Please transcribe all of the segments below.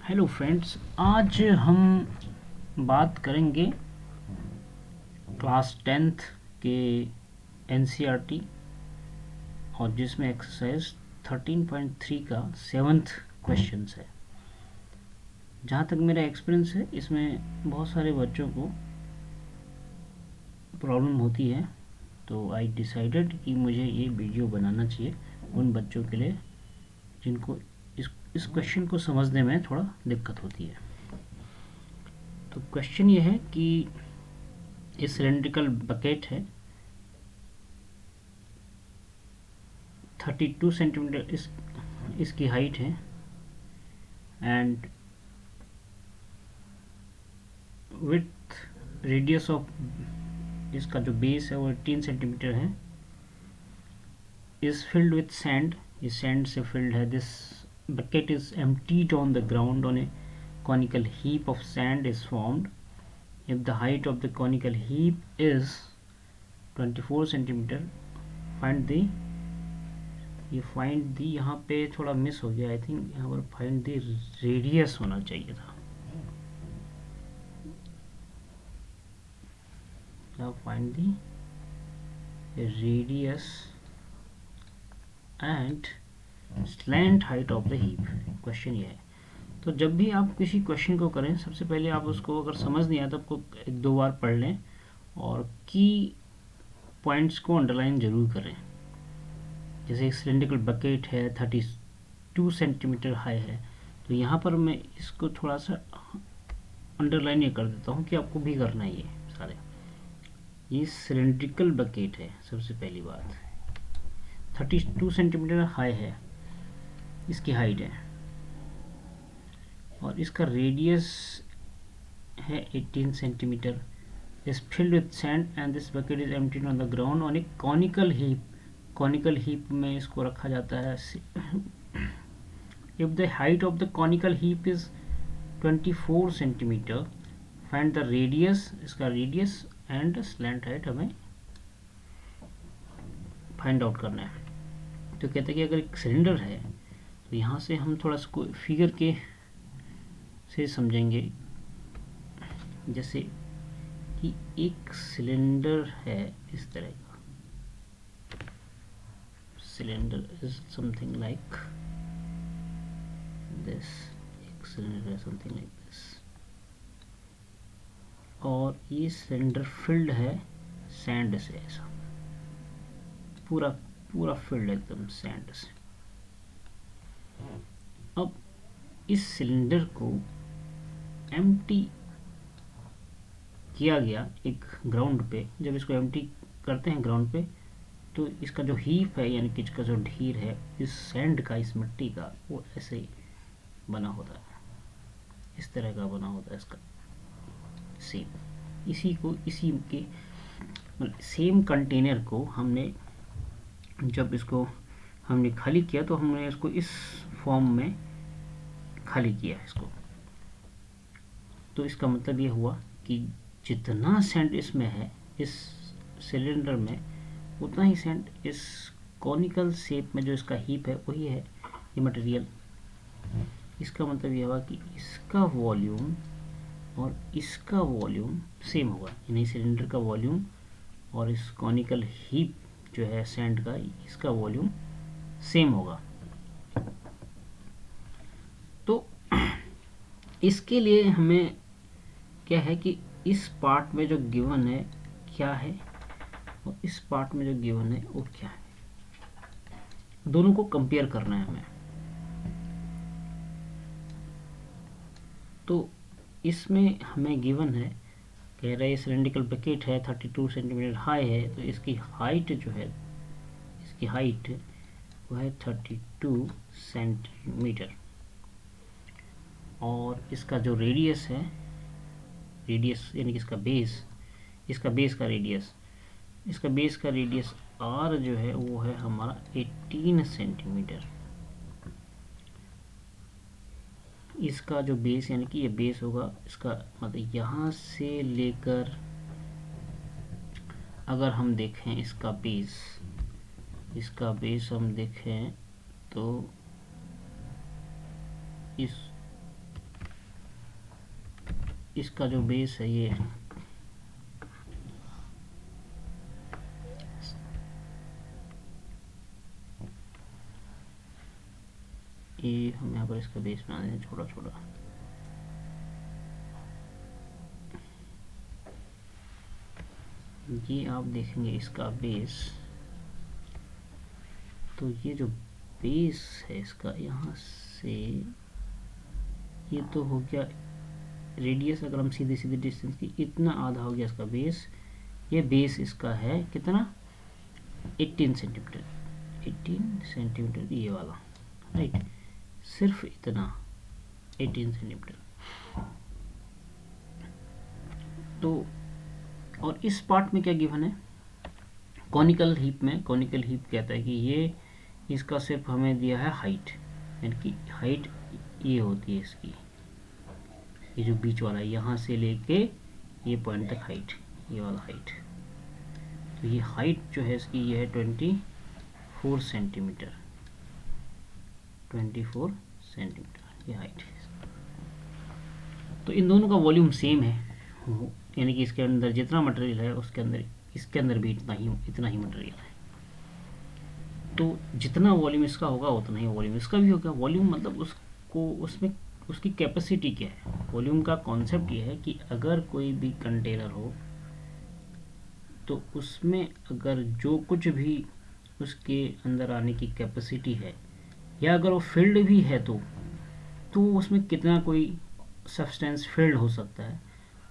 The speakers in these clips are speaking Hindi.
हेलो फ्रेंड्स, आज हम बात करेंगे क्लास 10th के एनसीईआरटी और जिसमें एक्सरसाइज 13.3 का 7th क्वेश्चन है। जहाँ तक मेरा एक्सपीरियंस है, इसमें बहुत सारे बच्चों को प्रॉब्लम होती है, तो आई डिसाइडेड कि मुझे ये वीडियो बनाना चाहिए उन बच्चों के लिए जिनको इस क्वेश्चन को समझने में थोड़ा दिक्कत होती है। तो क्वेश्चन ये है कि इस सिलेंड्रिकल बकेट है, 32 सेंटीमीटर इसकी हाइट है एंड विथ रेडियस ऑफ इसका जो बेस है वो 18 सेंटीमीटर है। इज फिल्ड विथ सैंड, ये सैंड से फिल्ड है। This bucket is emptied on the ground on A conical heap of sand is formed if the height of the conical heap is 24 centimeter. find the ये फाइंड दी यहाँ पे थोड़ा मिस हो गया, आई थिंक यहाँ पर फाइंड दी रेडियस होना चाहिए था। Find the radius and slant height of the heap, question ये है। तो जब भी आप किसी क्वेश्चन को करें, सबसे पहले आप उसको अगर समझ नहीं आया तो आपको एक दो बार पढ़ लें और की पॉइंट्स को अंडरलाइन जरूर करें। जैसे एक सिलेंड्रिकल बकेट है, 32 सेंटीमीटर हाई है, तो यहाँ पर मैं इसको थोड़ा सा अंडरलाइन ये कर देता हूँ कि आपको भी करना है। ये सारे ये सिलेंड्रिकल बकेट है। सबसे पहली बात 32 सेंटीमीटर हाई है, इसकी हाइट है और इसका रेडियस है 18 centimetre. is filled with sand and this bucket is emptied on the ground on a conical heap. conical heap में इसको रखा जाता है। if the height of the conical heap is 24 centimeter, find the radius, इसका radius and slant height हमें फाइंड आउट करना है। तो कहते हैं कि अगर एक सिलेंडर है तो यहाँ से हम थोड़ा सा फिगर के से समझेंगे। जैसे कि एक सिलेंडर है इस तरह का, cylinder is something like this, एक सिलेंडर है समथिंग लाइक दिस, और ये सिलेंडर फिल्ड है सैंड से, ऐसा पूरा पूरा फिल्ड एकदम सैंड से। अब इस सिलेंडर को एम्प्टी किया गया एक ग्राउंड पे। जब इसको एम्प्टी करते हैं ग्राउंड पे, तो इसका जो हीप है यानी कि इसका जो ढेर है इस सैंड का, इस मिट्टी का, वो ऐसे ही बना होता है, इस तरह का बना होता है इसका सेम। इसी के सेम कंटेनर को हमने जब इसको हमने खाली किया तो हमने इसको इस फॉर्म में खाली किया इसको। तो इसका मतलब ये हुआ कि जितना सैंड इसमें है, इस सिलेंडर में, उतना ही सैंड इस कॉनिकल शेप में जो इसका हीप है वही है ये मटेरियल। इसका मतलब ये हुआ कि इसका वॉल्यूम और इसका वॉल्यूम सेम होगा, यानी सिलेंडर का वॉल्यूम और इस कॉनिकल हीप जो है सैंड का, इसका वॉल्यूम सेम होगा। तो इसके लिए हमें क्या है कि इस पार्ट में जो गिवन है क्या है और इस पार्ट में जो गिवन है वो क्या है, दोनों को कंपेयर करना है हमें। तो इसमें हमें गिवन है, कह रहे हैं सिलेंड्रिकल बकेट है, 32 सेंटीमीटर हाई है, तो इसकी हाइट जो है, इसकी हाइट वो है 32 सेंटीमीटर और इसका जो रेडियस है, रेडियस यानी कि इसका बेस, इसका बेस का रेडियस, इसका बेस का रेडियस आर जो है वो है हमारा 18 सेंटीमीटर। इसका जो बेस यानी कि ये बेस होगा, इसका मतलब यहाँ से लेकर अगर हम देखें इसका बेस हम देखें तो इस इसका जो बेस है ये हम यहाँ पर इसका बेस बना दें छोटा छोटा। ये आप देखेंगे इसका बेस, तो ये जो बेस है इसका यहाँ से ये तो हो गया रेडियस, अगर हम सीधे सीधे डिस्टेंस की इतना आधा हो गया इसका बेस। ये बेस इसका है कितना 18 सेंटीमीटर, 18 सेंटीमीटर ये वाला, राइट, सिर्फ इतना 18 सेंटीमीटर। तो और इस पार्ट में क्या गिवन है, कॉनिकल हीप में, कॉनिकल हीप कहता है कि ये इसका सिर्फ हमें दिया है हाइट, यानी कि हाइट ये होती है इसकी, ये जो बीच वाला है यहाँ से लेके ये पॉइंट तक हाइट, ये वाला हाइट। तो ये हाइट जो है इसकी ये है 24 सेंटीमीटर, 24 सेंटीमीटर ये हाइट है। तो इन दोनों का वॉल्यूम सेम है, यानी कि इसके अंदर जितना मटेरियल है उसके अंदर इसके अंदर भी इतना ही मटेरियल है। तो जितना वॉल्यूम इसका होगा उतना ही वॉल्यूम इसका भी होगा। वॉल्यूम मतलब उसको उसमें उसकी कैपेसिटी क्या है। वॉल्यूम का कॉन्सेप्ट ये है कि अगर कोई भी कंटेनर हो तो उसमें अगर जो कुछ भी उसके अंदर आने की कैपेसिटी है, या अगर वो फिल्ड भी है तो उसमें कितना कोई सब्सटेंस फिल्ड हो सकता है,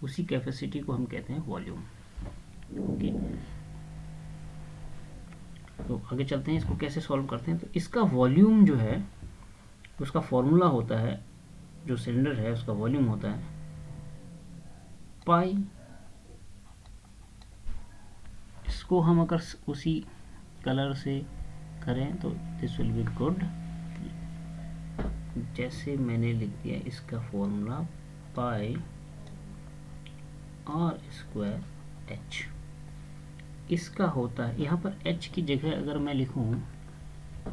उसी कैपेसिटी को हम कहते हैं वॉल्यूम। ओके, तो आगे चलते हैं, इसको कैसे सॉल्व करते हैं। तो इसका वॉल्यूम जो है उसका फॉर्मूला होता है, जो सिलेंडर है उसका वॉल्यूम होता है पाई। इसको हम अगर उसी कलर से करें तो दिस विल बी गुड। जैसे मैंने लिख दिया इसका formula pi r square h, इसका होता है यहाँ पर एच की जगह अगर मैं लिखूँ,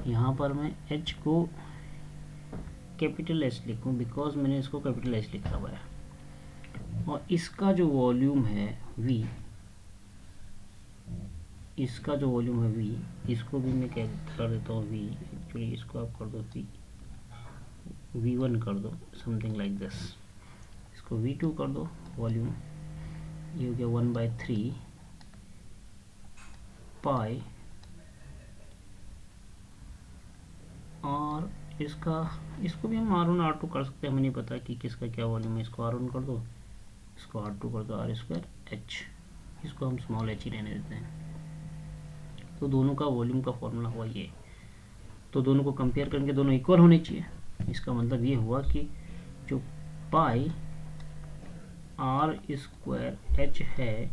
यहाँ पर मैं एच को कैपिटल एच लिखूँ बिकॉज मैंने इसको कैपिटल एच लिखा हुआ है, और इसका जो वॉल्यूम है V, इसका जो वॉल्यूम है V, इसको भी मैं क्या कर देता हूँ V, एक्चुअली इसको आप कर दो V1 कर दो, समथिंग लाइक दिस, इसको V2 कर दो, वॉल्यूम ये हो गया 1/3 पाई, और इसको भी हम R1 R2 कर सकते हैं, हमें नहीं पता कि किसका क्या वॉल्यूम है। इसको R1 कर दो, इसको R2 कर दो, आर स्क्वायर एच, इसको हम स्मॉल एच ही रहने देते हैं। तो दोनों का वॉल्यूम का फॉर्मूला हुआ ये। तो दोनों को कंपेयर करके दोनों इक्वल होने चाहिए। इसका मतलब ये हुआ कि जो पाई आर स्क्वायर एच है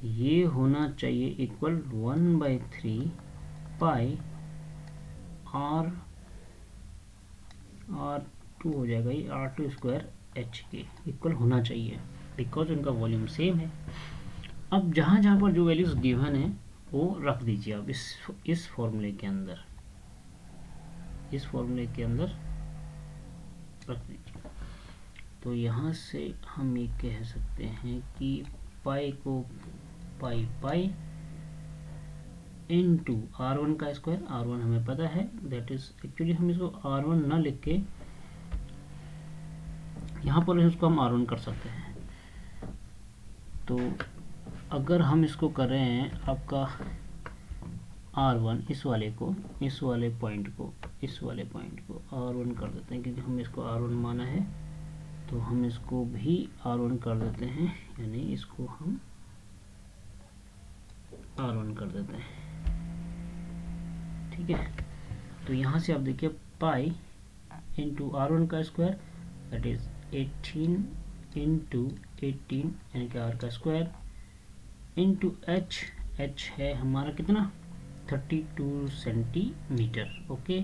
ये होना चाहिए इक्वल 1/3 पाई आर R2 हो जाएगा, ये R2 स्क्वायर एच के इक्वल होना चाहिए, बिकॉज उनका वॉल्यूम सेम है। अब जहाँ जहाँ पर जो वैल्यूज गिवन है वो रख दीजिए आप इस फॉर्मूले के अंदर, इस फॉर्मूले के अंदर रख दीजिए। तो यहाँ से हम ये कह सकते हैं कि पाई को पाई इनटू R1 का स्क्वायर, R1 हमें पता है, दैट इज एक्चुअली हम इसको R1 ना लिख के यहाँ पर इसको हम R1 कर सकते हैं। तो अगर हम इसको करें आपका R1, इस वाले पॉइंट को R1 कर देते हैं, क्योंकि हम इसको R1 माना है तो हम इसको भी R1 कर देते हैं, यानी इसको हम R1 कर देते हैं, ठीक है। तो यहाँ से आप देखिए पाई इंटू R1 का स्क्वायर दैट इज 18 इंटू 18 यानी कि R का स्क्वायर इंटू एच है हमारा कितना 32 सेंटीमीटर। ओके,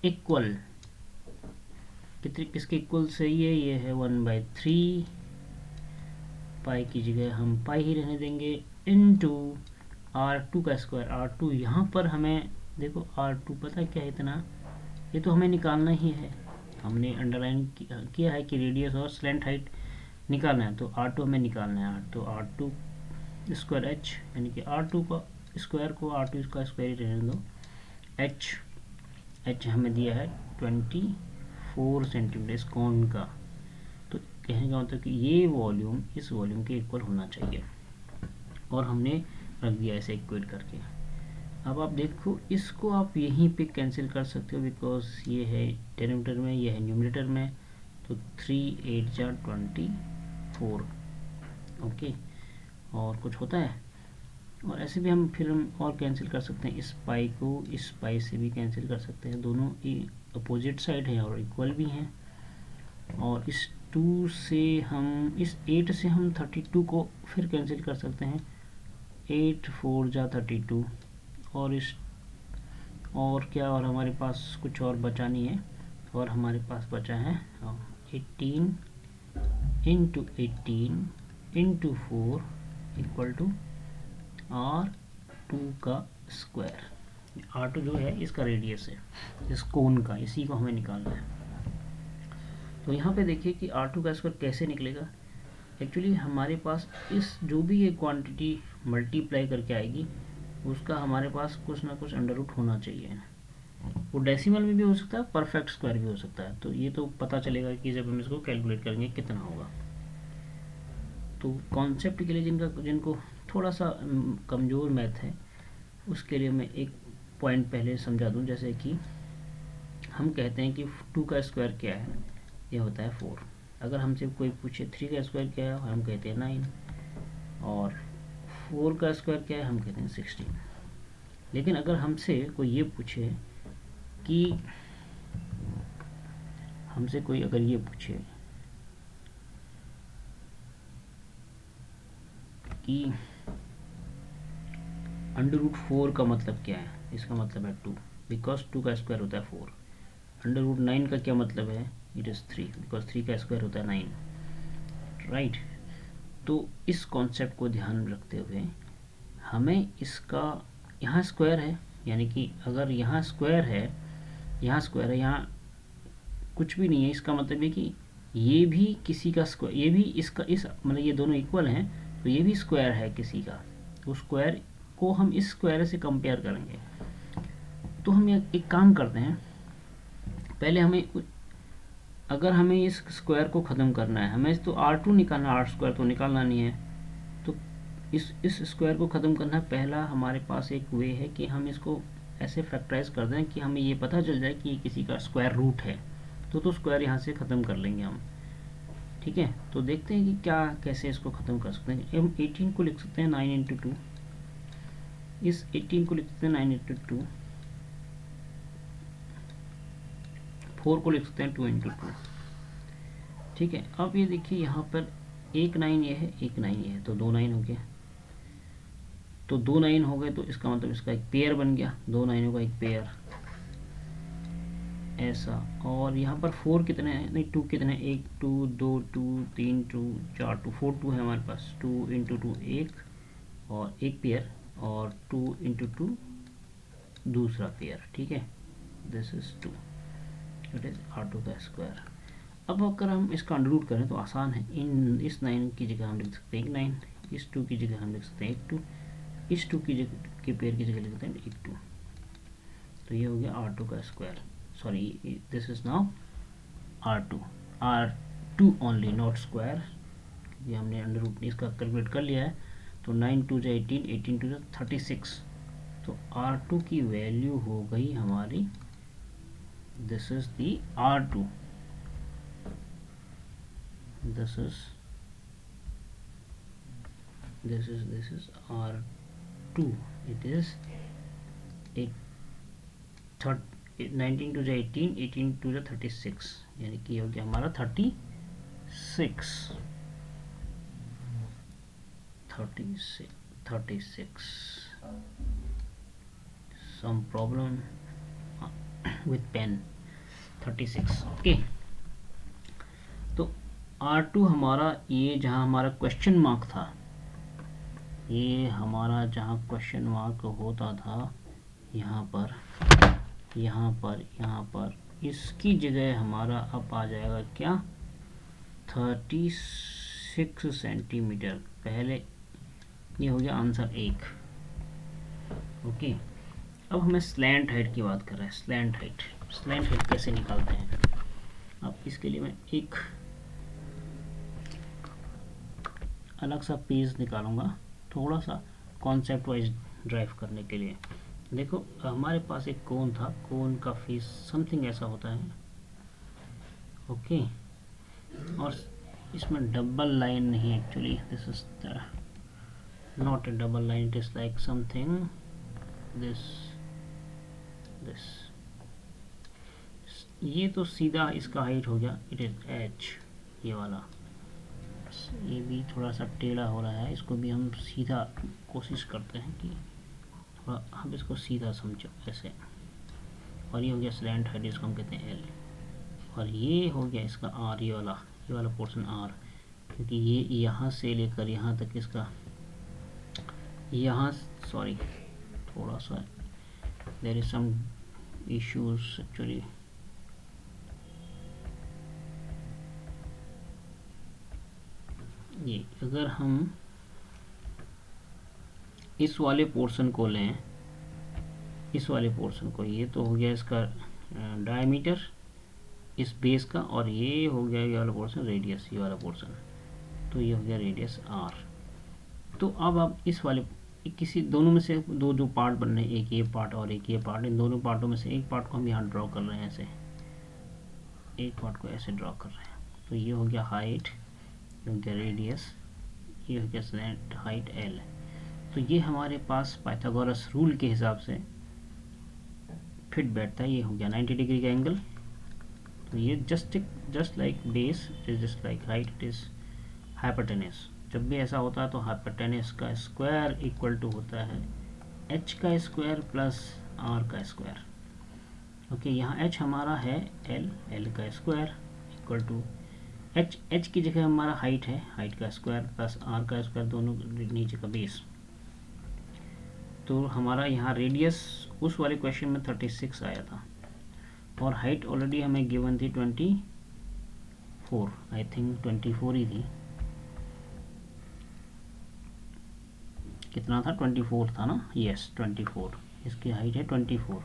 इक्वल किसके इक्वल सही है, ये है 1/3 पाई की जगह हम पाई ही रहने देंगे इनटू R2 का स्क्वायर। R2 यहाँ पर हमें देखो R2 पता है क्या है इतना, ये तो हमें निकालना ही है, हमने अंडरलाइन किया है कि रेडियस और स्लैंट हाइट निकालना है, तो R2 हमें निकालना है। तो R2 स्क्वायर एच, यानी कि R2 का स्क्वायर को R2 का स्क्वायर ही रहने दो। एच हमें दिया है 24 सेंटीमीटर इस कोन का। तो कहने का मतलब कि ये वॉल्यूम इस वॉल्यूम के इक्वल होना चाहिए, और हमने रख दिया ऐसे इक्वेट करके। अब आप देखो, इसको आप यहीं पे कैंसिल कर सकते हो, बिकॉज ये है डिनोमिनेटर में, ये है न्यूमरेटर में। तो 3 8 जा 24, ओके। और कुछ होता है, और ऐसे भी हम और कैंसिल कर सकते हैं। इस पाई को इस पाई से भी कैंसिल कर सकते हैं, दोनों अपोजिट साइड है और इक्वल भी हैं। और इस 2 से हम, इस 8 से हम 32 को फिर कैंसिल कर सकते हैं। 8 4 जा 32, और इस और क्या, और हमारे पास कुछ और बचा नहीं है, और हमारे पास बचा है 18 into 18 into 4 equal to R2 का स्क्वायर। R2 जो है इसका रेडियस है, इस कोन का, इसी को हमें निकालना है। तो यहाँ पे देखिए कि R2 का स्क्वायर कैसे निकलेगा। एक्चुअली हमारे पास इस जो भी ये क्वांटिटी मल्टीप्लाई करके आएगी, उसका हमारे पास कुछ ना कुछ अंडर रूट होना चाहिए। वो डेसिमल में भी हो सकता है, परफेक्ट स्क्वायर भी हो सकता है। तो ये तो पता चलेगा कि जब हम इसको कैलकुलेट करेंगे कितना होगा। तो कॉन्सेप्ट के लिए जिनको थोड़ा सा कमज़ोर मैथ है, उसके लिए मैं एक पॉइंट पहले समझा दूं। जैसे कि हम कहते हैं कि 2 का स्क्वायर क्या है, ये होता है 4। अगर हमसे कोई पूछे 3 का स्क्वायर क्या है, हम कहते हैं 9, और 4 का स्क्वायर क्या है, हम कहते हैं 16। लेकिन अगर हमसे कोई ये पूछे कि अगर ये पूछे कि अंडर रूट 4 का मतलब क्या है, इसका मतलब है 2, बिकॉज 2 का स्क्वायर होता है 4। अंडर रूट 9 का क्या मतलब है, इट इज़ 3, बिकॉज 3 का स्क्वायर होता है 9, राइट। तो इस कॉन्सेप्ट को ध्यान में रखते हुए हमें इसका, यहाँ स्क्वायर है, यानी कि अगर यहाँ स्क्वायर है, यहाँ कुछ भी नहीं है, इसका मतलब है कि ये भी किसी का स्क्वायर, ये भी इसका, इस मतलब ये दोनों इक्वल हैं, तो ये भी स्क्वायर है किसी का। तो स्क्वायर को हम इस स्क्वायर से कंपेयर करेंगे। तो हम एक काम करते हैं, पहले अगर हमें इस स्क्वायर को ख़त्म करना है, हमें तो R2 निकालना, R स्क्वायर तो निकालना नहीं है। तो इस स्क्वायर को ख़त्म करना है, पहला हमारे पास एक वे है कि हम इसको ऐसे फैक्टराइज कर दें कि हमें ये पता चल जाए कि ये किसी का स्क्वायर रूट है। तो स्क्वायर यहाँ से ख़त्म कर लेंगे हम, ठीक है। तो देखते हैं कि कैसे इसको ख़त्म कर सकते हैं। हम 18 को लिख सकते हैं 9 इंटू 2, इस 18 को लिख सकते हैं 9 इंटू 2, 4 को लिख सकते हैं 2 इंटू 2, ठीक है। अब ये देखिए यहाँ पर एक 9 ये है, एक 9 ये है, तो 2 9 हो गया। तो 2 9 हो गए, तो इसका मतलब इसका एक पेयर बन गया, 2 9 का एक पेयर ऐसा। और यहाँ पर 4 कितने हैं, नहीं 2 कितने हैं, 1 2 2 2 3 2 4 2 4 2 है हमारे पास। 2 इंटू 2 एक, और एक पेयर, और 2 इंटू 2 दूसरा पेयर, ठीक है। This is 2, it is R2 का स्क्वायर। अब अगर हम इसका अंडर रूट करें तो आसान है, इस 9 की जगह हम लिख सकते हैं 9, इस 2 की जगह हम लिख सकते हैं 2, इस 2 की जगह के पेयर की जगह लिख सकते हैं 2। तो ये हो गया R2 का square. Sorry, this is now R2 only, not square, क्योंकि हमने अंडर रूट इसका कैलकुलेट कर लिया है। तो 9 2 जा 18, 18 2 जा 36। तो R2 की वैल्यू हो गई हमारी, this is the R2, this is R2, it is 19 to 18, 18 to 36, यानी कि हो गया हमारा 36 some problem with pen, 36, okay. तो R2 हमारा, ये जहाँ हमारा क्वेश्चन मार्क था, ये हमारा जहाँ क्वेश्चन मार्क होता था, यहाँ पर इसकी जगह हमारा अब आ जाएगा क्या, 36 6 सेंटीमीटर। पहले ये हो गया आंसर 1। ओके, अब हमें स्लैंट हाइट की बात कर रहे हैं। स्लैंट हाइट कैसे निकालते हैं? अब इसके लिए मैं एक अलग सा पेज निकालूंगा, थोड़ा सा कॉन्सेप्ट वाइज ड्राइव करने के लिए। देखो, हमारे पास एक कोन था, कोन का फेस समथिंग ऐसा होता है। ओके, और इसमें डबल लाइन नहीं, actually this is not a double line, it is like something this ये तो सीधा इसका हाइट हो गया, it is h, ये वाला। ये भी थोड़ा सा टेढ़ा हो रहा है, इसको भी हम सीधा कोशिश करते हैं कि थोड़ा हम इसको सीधा समझो ऐसे। और ये हो गया स्लैंट हाइट, इसको हम कहते हैं l। और ये हो गया इसका r, ये वाला पोर्शन r, क्योंकि ये यहाँ से लेकर यहाँ तक इसका सॉरी, थोड़ा सा there is some issues actually. ये अगर हम इस वाले पोर्शन को लें, इस वाले पोर्शन को, ये तो हो गया इसका डायमीटर इस बेस का, और ये हो गया ये वाला पोर्शन रेडियस, ये वाला पोर्शन, तो ये हो गया रेडियस r। तो अब आप इस वाले किसी दोनों में से दो जो पार्ट बन रहे हैं, एक ये पार्ट और एक ये पार्ट, इन दोनों पार्टों में से एक पार्ट को हम यहाँ ड्रॉ कर रहे हैं, ऐसे एक पार्ट को ऐसे ड्रॉ कर रहे हैं। तो ये हो गया हाइट, ये हो गया रेडियस, ये हो गया स्लैंट हाइट l। तो ये हमारे पास पाइथागोरस रूल के हिसाब से फिट बैठता है। ये हो गया 90 डिग्री का एंगल। तो ये just like base, it is just like height, it is hypotenuse. जब भी ऐसा होता है तो हाइपोटेनस का स्क्वायर इक्वल टू होता है h का स्क्वायर प्लस r का स्क्वायर। ओके, यहाँ h हमारा है l का स्क्वायर इक्वल टू h की जगह हमारा हाइट है, हाइट का स्क्वायर प्लस r का स्क्वायर, दोनों नीचे का बेस। तो हमारा यहाँ रेडियस उस वाले क्वेश्चन में 36 आया था, और हाइट ऑलरेडी हमें गिवन थी 24, आई थिंक 24 ही थी। कितना था? 24 था ना? यस 24। इसकी हाइट है 24।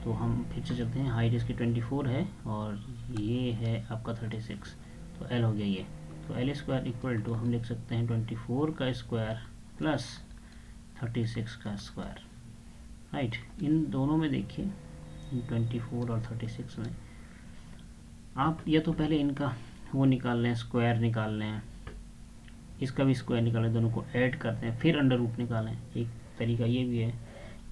तो हम फिर से चलते हैं, हाइट इसकी 24 है और ये है आपका 36, तो l हो गया ये। तो l स्क्वायर इक्वल टू हम लिख सकते हैं 24 का स्क्वायर प्लस 36 का स्क्वायर, राइट। इन दोनों में देखिए, 24 और 36 में आप या तो पहले इनका वो निकाल लें, स्क्वायर निकाल लें, इसका भी स्क्वायर निकालें, दोनों को ऐड करते हैं, फिर अंडर रूट निकालें। एक तरीका ये भी है।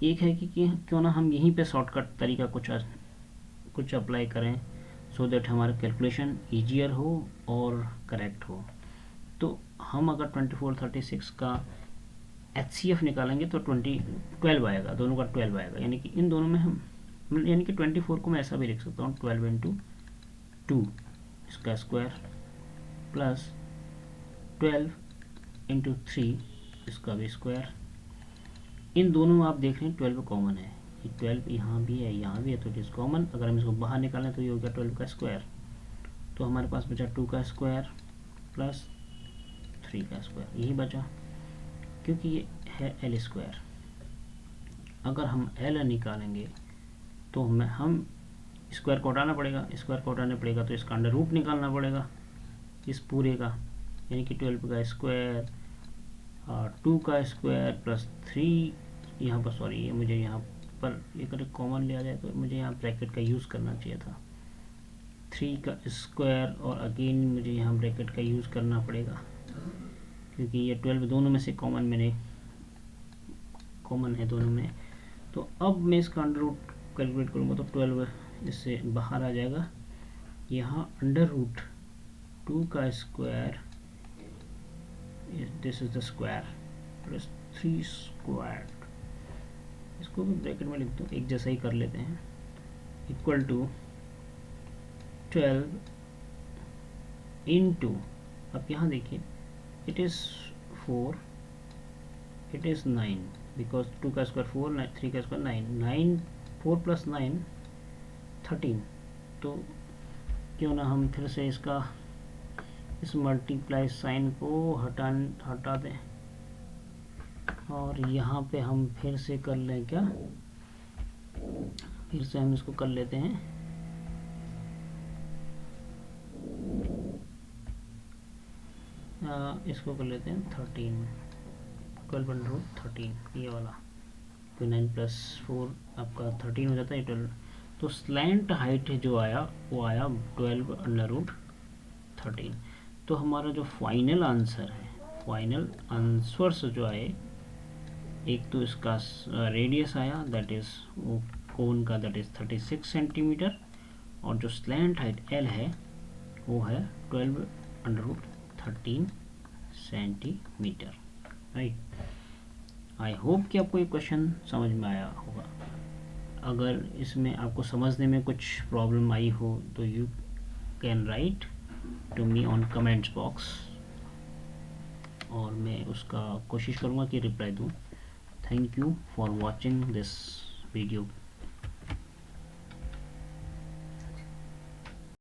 एक है कि क्यों ना हम यहीं पे शॉर्टकट तरीका कुछ अप्लाई करें, सो दैट हमारा कैलकुलेशन ईजियर हो और करेक्ट हो। तो हम अगर 24 36 का HCF निकालेंगे तो 12 आएगा, दोनों का 12 आएगा। यानी कि इन दोनों में हम, यानी कि 24 को मैं ऐसा भी लिख सकता हूँ 12 इंटू 2 इसका स्क्वायर प्लस 12 इंटू 3 इसका भी स्क्वायर। इन दोनों में आप देख रहे हैं 12 कॉमन है, 12 यहाँ भी है, यहाँ भी है, तो इट इज़ कॉमन। अगर हम इसको बाहर निकालें तो ये हो गया 12 का स्क्वायर। तो हमारे पास बचा 2 का स्क्वायर प्लस 3 का स्क्वायर, यही बचा, क्योंकि ये है l स्क्वायर। अगर हम l निकालेंगे तो हम स्क्वायर को हटाना पड़ेगा, स्क्वायर को हटाना पड़ेगा तो इसका अंडर रूट निकालना पड़ेगा इस पूरे का, यानी कि 12 का स्क्वायर और 2 का स्क्वायर प्लस 3, यहाँ पर सॉरी, ये मुझे यहाँ पर अगर कॉमन लिया जाए तो मुझे यहाँ ब्रैकेट का यूज़ करना चाहिए था, 3 का स्क्वायर, और अगेन मुझे यहाँ ब्रैकेट का यूज़ करना पड़ेगा क्योंकि ये 12 दोनों में से कॉमन है दोनों में। तो अब मैं इसका अंडर रूट कैलकुलेट करूँगा तो 12 इससे बाहर आ जाएगा। यहाँ अंडर रूट 2 का square, this is the square, plus 3 square, इसको भी ब्रैकेट में लिख दो, एक जैसा ही कर लेते हैं, इक्वल टू 12 इंटू, अब यहाँ देखिए, it is 4, it is 9, because 2 का स्क्वायर 4, 3 का स्क्वायर 9, 4 प्लस 9 13। तो क्यों ना हम फिर से इसका इस मल्टीप्लाई साइन को हटा दें और यहाँ पे हम फिर से कर लें क्या, फिर से हम इसको कर लेते हैं इसको कर लेते हैं 12/13 ये वाला, तो 9+4 आपका 13 हो जाता है 12। तो स्लैंट हाइट जो आया वो आया 12/13। तो हमारा जो फाइनल आंसर है, फाइनल आंसर्स जो आए, एक तो इसका रेडियस आया दैट इज़ वो कोन का दैट इज़ 36 सेंटीमीटर, और जो स्लैंट हाइट एल है वो है 12/13 सेंटीमीटर, राइट। आई होप कि आपको ये क्वेश्चन समझ में आया होगा। अगर इसमें आपको समझने में कुछ प्रॉब्लम आई हो तो you can write to me on comments box, और मैं उसका कोशिश करूँगा कि रिप्लाई दूँ। Thank you for watching this video.